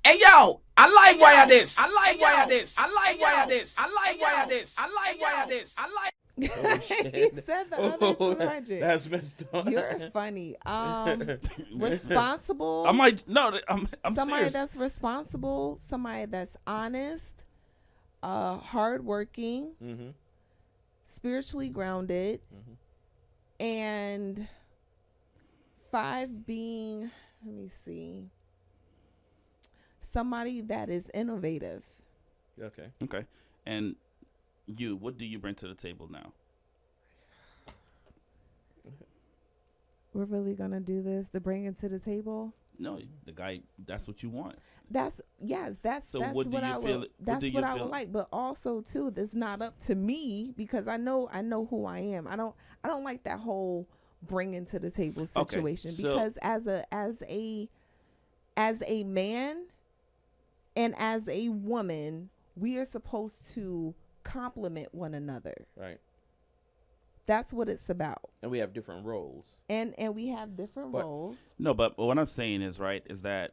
Hey yo, I like why this. I like why this. I like why this. I like why this. I like why this. I like. Oh, shit. He said the other 200. That's messed up. You're funny. Responsible. I'm somebody serious. that's responsible. Somebody that's honest. Hardworking. Mm-hmm. Spiritually grounded. Mm-hmm. And 5 being, let me see, somebody that is innovative. Okay. And you, what do you bring to the table now? We're really gonna do this to bring it to the table. No, the guy. That's what you want. That's So that's what do what you I feel- would. what That's do you what I feel- would like. But also too, it's not up to me because I know who I am. I don't like that whole bringing to the table situation so- because as a man and as a woman, we are supposed to complement one another. Right. That's what it's about. And we have different roles. And we have different But- roles. No, but what I'm saying is is that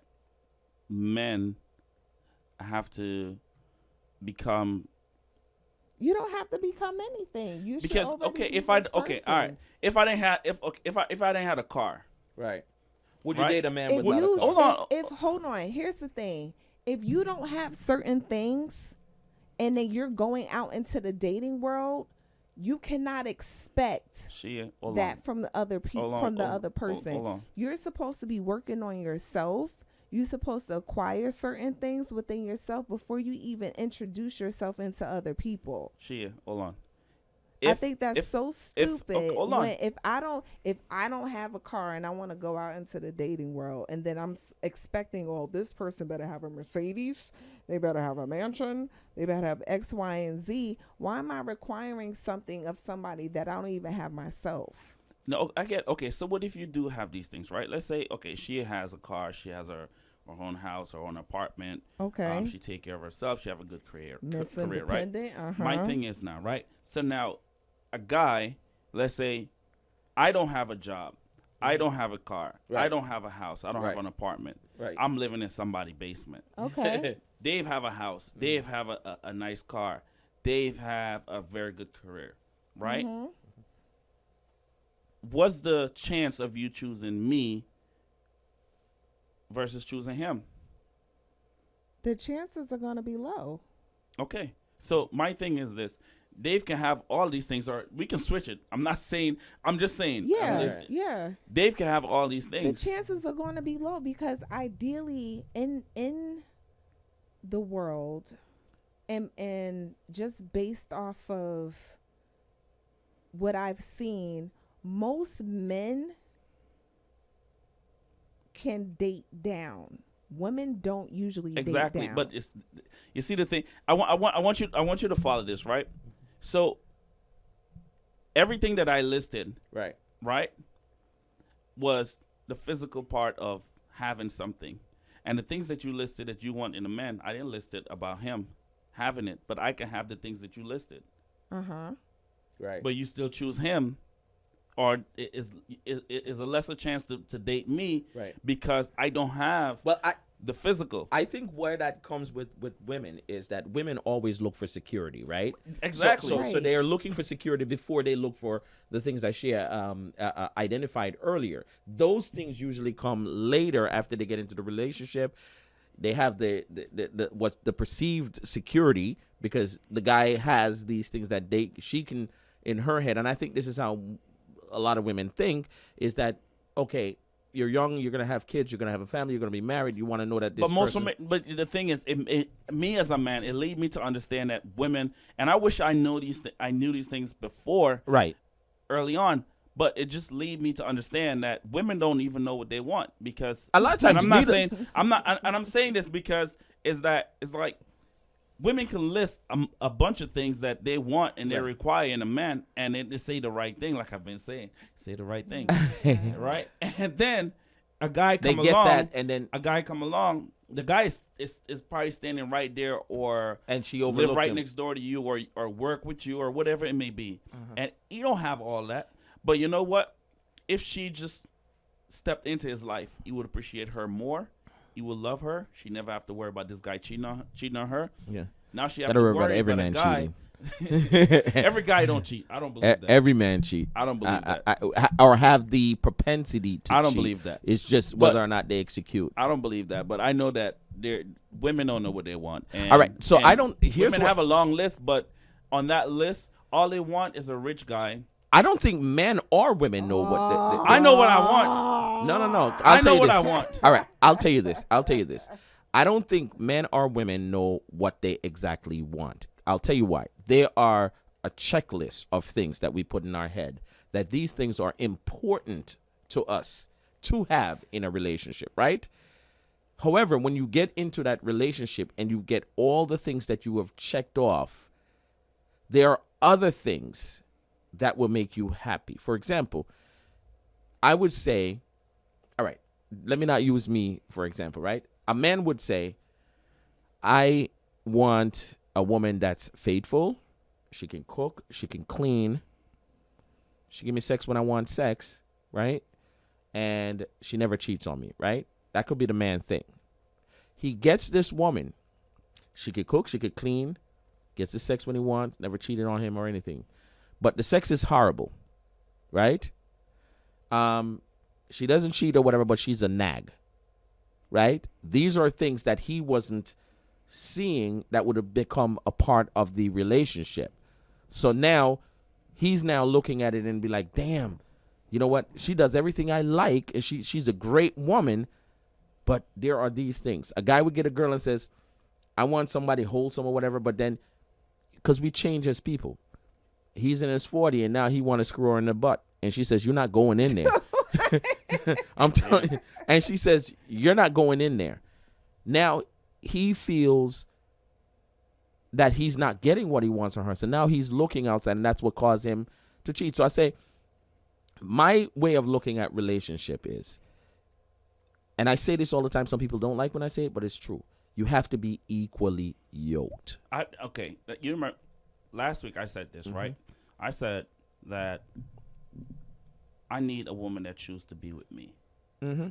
men have to become You don't have to become anything. You because should already okay, be if I this okay, all person. right, if I didn't have if I didn't have a car, Right. Would you Right. date a man If without you a car? Hold on. if hold on, here's the thing. If you don't have certain things and then you're going out into the dating world, you cannot expect hold that on. from the other people, Hold on, from the hold- other person. hold on. You're supposed to be working on yourself. You're supposed to acquire certain things within yourself before you even introduce yourself into other people. Hold on. I think that's so stupid. hold on. If I don't have a car and I want to go out into the dating world, and then I'm expecting, oh, this person better have a Mercedes, they better have a mansion, they better have X, Y, and Z. Why am I requiring something of somebody that I don't even have myself? No, I get okay. So what if you do have these things, right? Let's say okay, she has a car, she has her own house, her own apartment. Okay. She take care of herself. She have a good career, Miss career, right? Independent. My thing is now, right? So now, a guy, let's say, I don't have a job, I don't have a car, I Right. don't have a house, I don't Right. have an apartment. Right. I'm living in somebody's basement. Okay. Dave have a house. Dave have a nice car. Dave have a very good career, right? Mhm. What's the chance of you choosing me versus choosing him? The chances are going to be low. Okay. So my thing is this. Dave can have all these things, or we can switch it. I'm just saying. Yeah. Yeah. Dave can have all these The things. chances are going to be low because ideally in the world and just based off of what I've seen, most men can date down. Women don't usually Exactly. date down. But it's you see the thing. I want you to follow this, right? So everything that I listed, Right. was the physical part of having something. And the things that you listed that you want in a man, I didn't list it about him having it, but I can have the things that you listed. Right. But you still choose him, or it is a lesser chance to date me, Right. because I don't have Well, the physical. I think where that comes with women is that women always look for security, right? Exactly. So Right. they are looking for security before they look for the things that she identified earlier. Those things usually come later after they get into the relationship. They have the what's the perceived security because the guy has these things that she can in her head, and I think this is how a lot of women think is that okay. You're young. You're gonna have kids. You're gonna have a family. You're gonna be married. You want to know that this. But most person, women, but the thing is, me as a man, it lead me to understand that women, and I wish I knew I knew these things before, right? early on. But it just lead me to understand that women don't even know what they want because A lot of times and I'm not neither. saying and I'm saying this because it's like women can list a bunch of things that they want and they Right. require in a man, and they say the right thing, like I've been saying, say the right thing, right? And then a guy They come get along, that, and then the guy is probably standing right there, or and she live overlooked right him. next door to you, or work with you, or whatever it may be, and you don't have all that. But you know what? If she just stepped into his life, he would appreciate her more you will love her. She never have to worry about this guy cheating on her. Yeah. Now she have Gotta to worry about worry every about a man guy. cheating. Every guy don't cheat. I don't believe that. Every man cheat. I don't believe that. Or have the propensity to cheat. I don't believe that. It's just whether or not they execute. I don't believe that, but I know that women don't know what they want. And, All right, so I don't. Here's women what, have a long list, but on that list, all they want is a rich guy. I don't think men or women know what. I know what I want. No. I know you what this. I want. All right, I'll tell you this. I don't think men or women know what they exactly want. I'll tell you why. There are a checklist of things that we put in our head that these things are important to us to have in a relationship, right? However, when you get into that relationship and you get all the things that you have checked off, there are other things that will make you happy. For example, I would say, all right, let me not use me for example, right? A man would say, I want a woman that's faithful. She can cook. She can clean. She give me sex when I want sex, right? And she never cheats on me, right? That could be the man thing. He gets this woman. She could cook. She could clean. Gets the sex when he wants. Never cheated on him or anything. But the sex is horrible, right? She doesn't cheat or whatever, but she's a nag, right? These are things that he wasn't seeing that would have become a part of the relationship. So now he's now looking at it and be like, damn, you know what? She does everything I like, and she's a great woman, but there are these things. A guy would get a girl and says, I want somebody wholesome or whatever, but then because we change as people. He's in his 40 and now he want to screw her in the butt. And she says, you're not going in there. I'm telling you. And she says, you're not going in there. Now he feels that he's not getting what he wants from her. So now he's looking outside, and that's what caused him to cheat. So I say, my way of looking at relationship is, and I say this all the time, some people don't like when I say it, but it's true. You have to be equally yoked. Okay. You remember last week I said this, right? I said that I need a woman that chooses to be with me. Mm-hmm.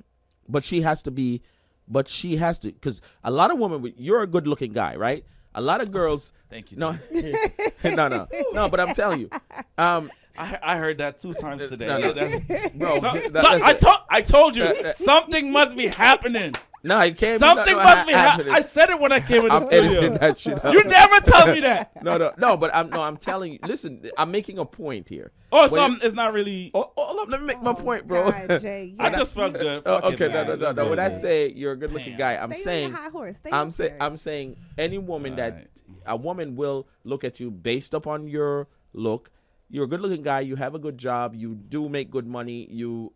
But she has to, because a lot of women, you're a good looking guy, right? A lot of girls. Thank you. No, no, but I'm telling you. I heard that 2 times today. Bro, I told you something must be happening. No, it can't. Something must be happening. I said it when I came in the studio. Editing that shit out. You never tell me that. No, but I'm telling you. Listen, I'm making a point here. Oh, so it's not really. Let me make my point, bro. God, Jay, I just felt good. Okay, no. When I say you're a good-looking guy, I'm Stay on saying your high horse. Stay I'm up saying there. I'm saying any woman a woman will look at you based upon your look. You're a good-looking guy. You have a good job. You do make good money. You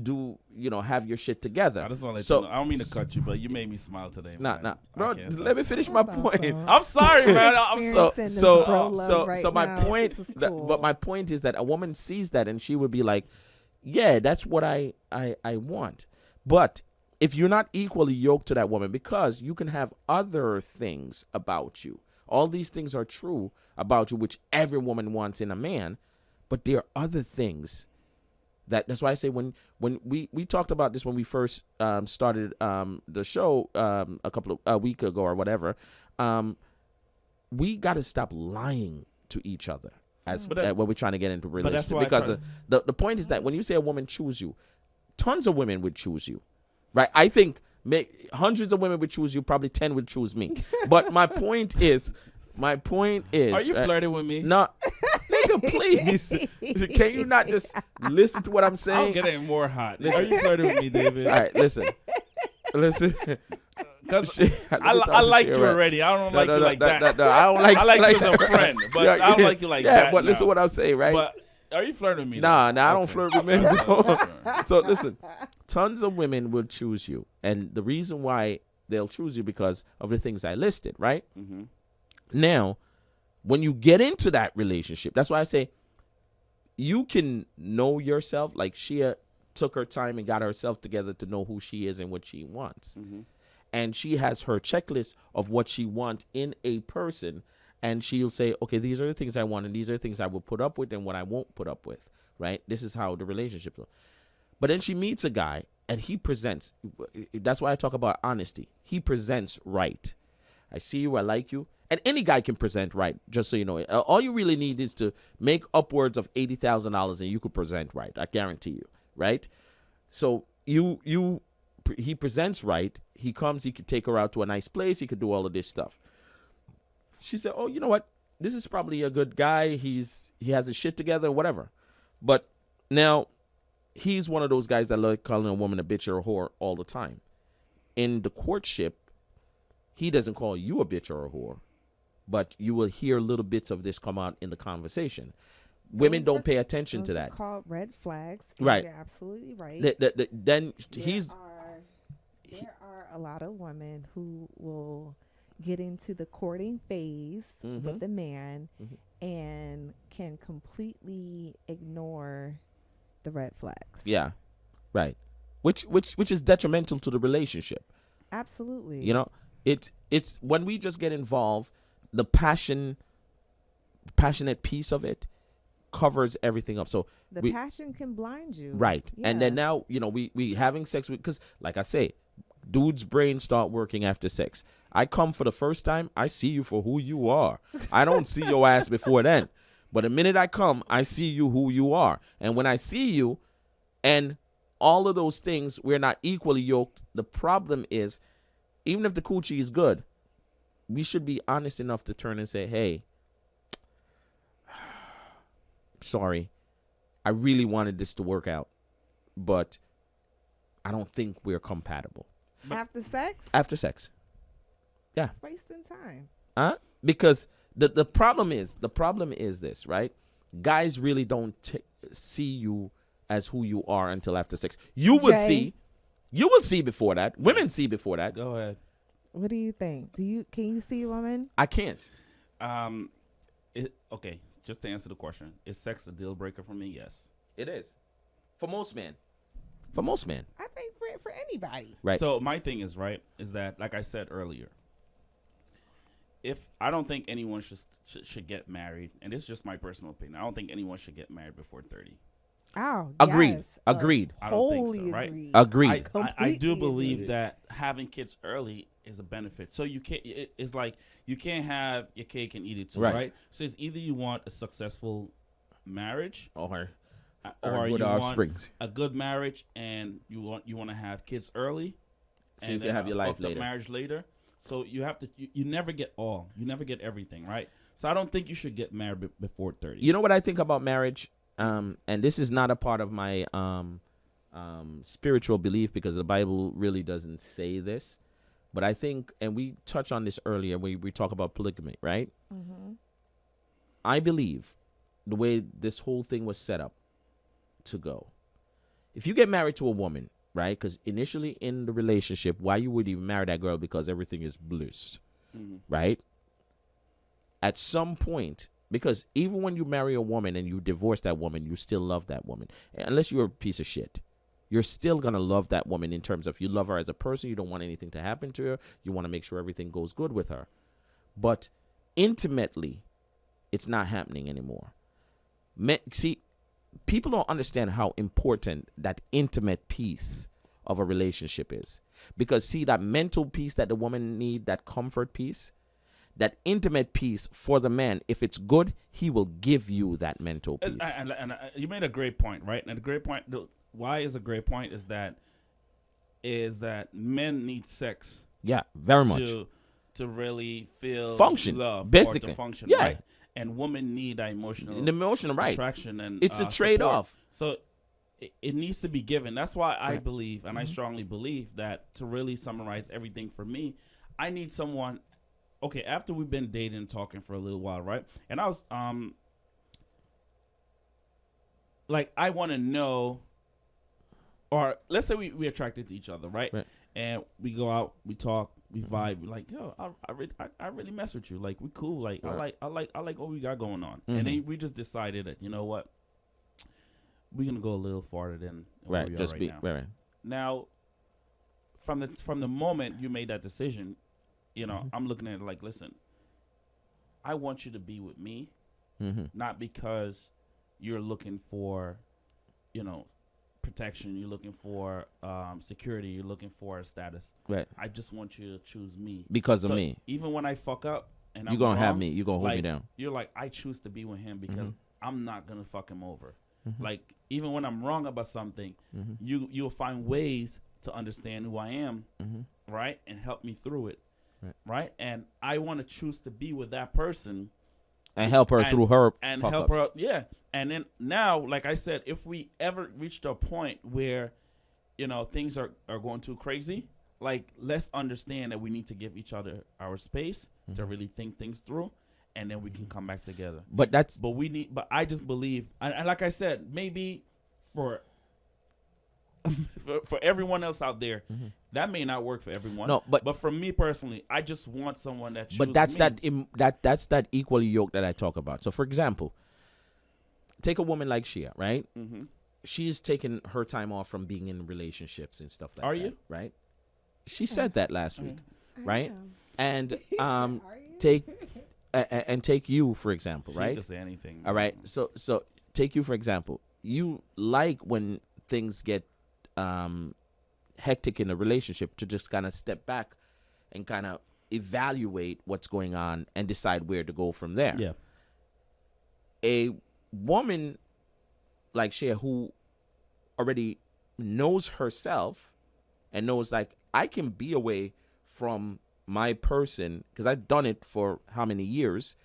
do, have your shit together. I just want to let you know. I don't mean to cut you, but you made me smile today. Nah. Bro, let me finish my point. I'm sorry, man. So my point, but my point is that a woman sees that and she would be like, yeah, that's what I want. But if you're not equally yoked to that woman, because you can have other things about you. All these things are true about you, which every woman wants in a man, but there are other things. That's why I say when we talked about this when we first started the show a week ago or whatever, we got to stop lying to each other when we're trying to get into a relationship. Because the point is that when you say a woman choose you, tons of women would choose you, right? I think hundreds of women would choose you, probably 10 would choose me. But my point is. Are you flirting with me? No. Nigga, please. Can you not just listen to what I'm saying? I'm getting more hot. Are you flirting with me, David? All right, listen. Because I like you already. I don't like you like that. No, I don't like. I like you as a friend, but I don't like you like that. Yeah, but listen what I'm saying, right? But are you flirting with me? Nah, I don't flirt with men. So listen, tons of women will choose you, and the reason why they'll choose you because of the things I listed, right? Mm-hmm. Now, when you get into that relationship, that's why I say you can know yourself. Like Shia took her time and got herself together to know who she is and what she wants. Mm-hmm. And she has her checklist of what she wants in a person. And she'll say, okay, these are the things I want and these are the things I will put up with and what I won't put up with, right? This is how the relationship is. But then she meets a guy and he presents. That's why I talk about honesty. He presents right. I see you. I like you. And any guy can present right, just so you know. All you really need is to make upwards of $80,000 and you could present right. I guarantee you, right? So he presents right. He comes, he could take her out to a nice place. He could do all of this stuff. She said, oh, you know what? This is probably a good guy. He has his shit together, whatever. But now he's one of those guys that like calling a woman a bitch or a whore all the time. In the courtship, he doesn't call you a bitch or a whore. But you will hear little bits of this come out in the conversation. Women don't pay attention to that. Called red flags. Right. You're absolutely right. Then there are a lot of women who will get into the courting phase with the man and can completely ignore the red flags. Yeah. Right. Which is detrimental to the relationship. Absolutely. You know, it's when we just get involved, the passionate piece of it covers everything up. So the passion can blind you. Right. Yeah. And then now, you know, we having sex with, because like I say, dude's brain start working after sex. I come for the first time, I see you for who you are. I don't see your ass before then. But the minute I come, I see you who you are. And when I see you and all of those things, we're not equally yoked. The problem is, even if the coochie is good, we should be honest enough to turn and say, hey, sorry, I really wanted this to work out, but I don't think we're compatible. After sex? After sex. Yeah. It's wasting time. Because the problem is this, right? Guys really don't see you as who you are until after sex. You will see before that. Women see before that. Go ahead. What do you think? Can you see a woman? I can't. Okay, just to answer the question, is sex a deal breaker for me? Yes. It is. For most men. I think for anybody. Right. So my thing is that, like I said earlier, if I don't think anyone should get married, and it's just my personal opinion, I don't think anyone should get married before 30. Oh, agreed. Yes. Agreed. I don't think so, right? Agreed. I do believe that having kids early is a benefit. So you can't. It's like you can't have your cake and eat it too, right? So it's either you want a successful marriage, or you want a good marriage, and you want to have kids early, so you can have your life later. Marriage later. So you have to. You never get all. You never get everything, right? So I don't think you should get married before 30. You know what I think about marriage? And this is not a part of my spiritual belief, because the Bible really doesn't say this. But I think, and we touched on this earlier, we talk about polygamy, right? Mm-hmm. I believe the way this whole thing was set up to go, if you get married to a woman, right? Because initially in the relationship, why you would even marry that girl? Because everything is bliss, right? At some point, because even when you marry a woman and you divorce that woman, you still love that woman. Unless you're a piece of shit, you're still going to love that woman in terms of you love her as a person. You don't want anything to happen to her. You want to make sure everything goes good with her. But intimately, it's not happening anymore. See, people don't understand how important that intimate piece of a relationship is. Because see, that mental piece that the woman need, that comfort piece, that intimate piece for the man, if it's good, he will give you that mental piece. And you made a great point, right? And the great point, why is a great point is that men need sex. Yeah, very much. To really feel function, love, basically. Or to function, yeah. Right? And women need that emotional right. attraction, and it's a trade-off. So it needs to be given. That's why I believe, and I strongly believe, that to really summarize everything for me, I need someone. Okay, after we've been dating and talking for a little while, right? And I was like, I want to know, or let's say we attracted to each other, right? And we go out, we talk, we vibe. We're like, yo, I really mess with you. Like, we cool. Like, I like what we got going on. And then we just decided that, you know what, we're gonna go a little farther than where we are right now. Right. Now, from the moment you made that decision, you know, I'm looking at it like, listen, I want you to be with me, not because you're looking for, you know, protection. You're looking for security. You're looking for a status. Right. I just want you to choose me Because of me. Even when I fuck up and You're I'm going to have wrong, me. You're going to hold like, me down. You're like, I choose to be with him because I'm not going to fuck him over. Mm-hmm. Like, even when I'm wrong about something, you'll find ways to understand who I am, right? And help me through it, right? And I want to choose to be with that person. And help her through her and fuck help ups. her out, yeah. And then now, like I said, if we ever reach to a point where, things are going too crazy, like, let's understand that we need to give each other our space to really think things through, and then we can come back together. But I just believe, and like I said, maybe for everyone else out there, that may not work for everyone. No, but for me personally, I just want someone that chooses But that's me. that's that equally yoked that I talk about. So, for example, take a woman like Shia, right? Mm-hmm. She's taken her time off from being in relationships and stuff like that. Are you? Right? She said that last week, right? And Are take and take you for example, She right? can say anything. All right. So take you for example. You like when things get hectic in a relationship to just kind of step back and kind of evaluate what's going on and decide where to go from there. Yeah. A woman like Shea who already knows herself and knows like I can be away from my person because I've done it for how many years.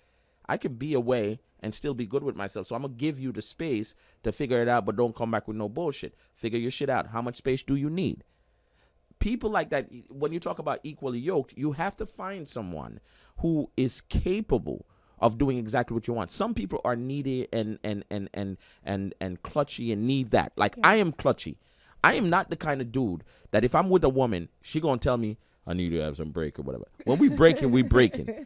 I can be away and still be good with myself. So I'm going to give you the space to figure it out, but don't come back with no bullshit. Figure your shit out. How much space do you need? People like that, when you talk about equally yoked, you have to find someone who is capable of doing exactly what you want. Some people are needy and clutchy and need that. Like I am clutchy. I am not the kind of dude that if I'm with a woman, she gonna tell me, I need to have some break or whatever. When we breaking, we breaking.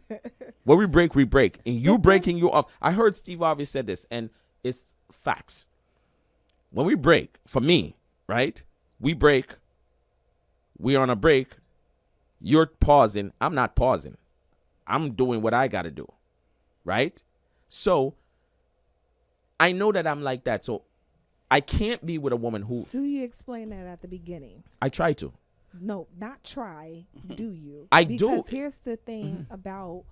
When we break, we break. And you breaking, you off. I heard Steve Harvey said this, and it's facts. When we break, for me, right? We break. We on a break. You're pausing. I'm not pausing. I'm doing what I got to do. Right? So, I know that I'm like that. So, I can't be with a woman who... Do you explain that at the beginning? I try to. No, not try. Do you? I do. Because here's the thing about...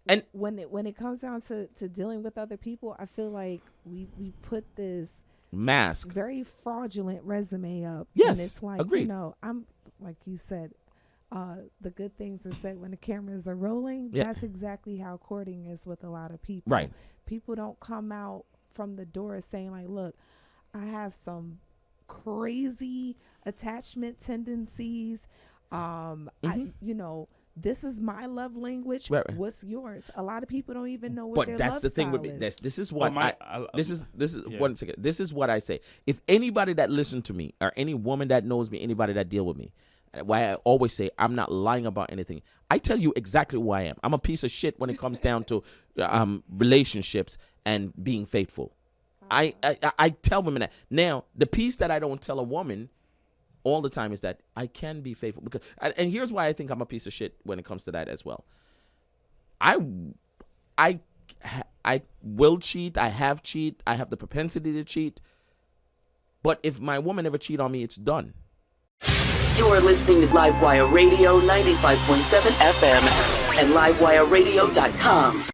And when it comes down to dealing with other people, I feel like we put this... mask. Very fraudulent resume up. Yes, and it's like, agreed. I'm, like you said, the good things are said when the cameras are rolling. Yeah. That's exactly how courting is with a lot of people. Right. People don't come out from the door saying like, look, I have some crazy attachment tendencies. This is my love language. Right. What's yours? A lot of people don't even know what their But that's love the thing style with me. is. This is what this is yeah. 1 second. This is what I say. If anybody that listens to me or any woman that knows me, anybody that deal with me, why I always say I'm not lying about anything. I tell you exactly who I am. I'm a piece of shit when it comes down to relationships and being faithful. I tell women that. Now, the piece that I don't tell a woman all the time is that I can be faithful because, and here's why I think I'm a piece of shit when it comes to that as well. I will cheat. I have cheat. I have the propensity to cheat. But if my woman ever cheat on me, it's done. You are listening to Livewire Radio 95.7 FM and livewireradio.com.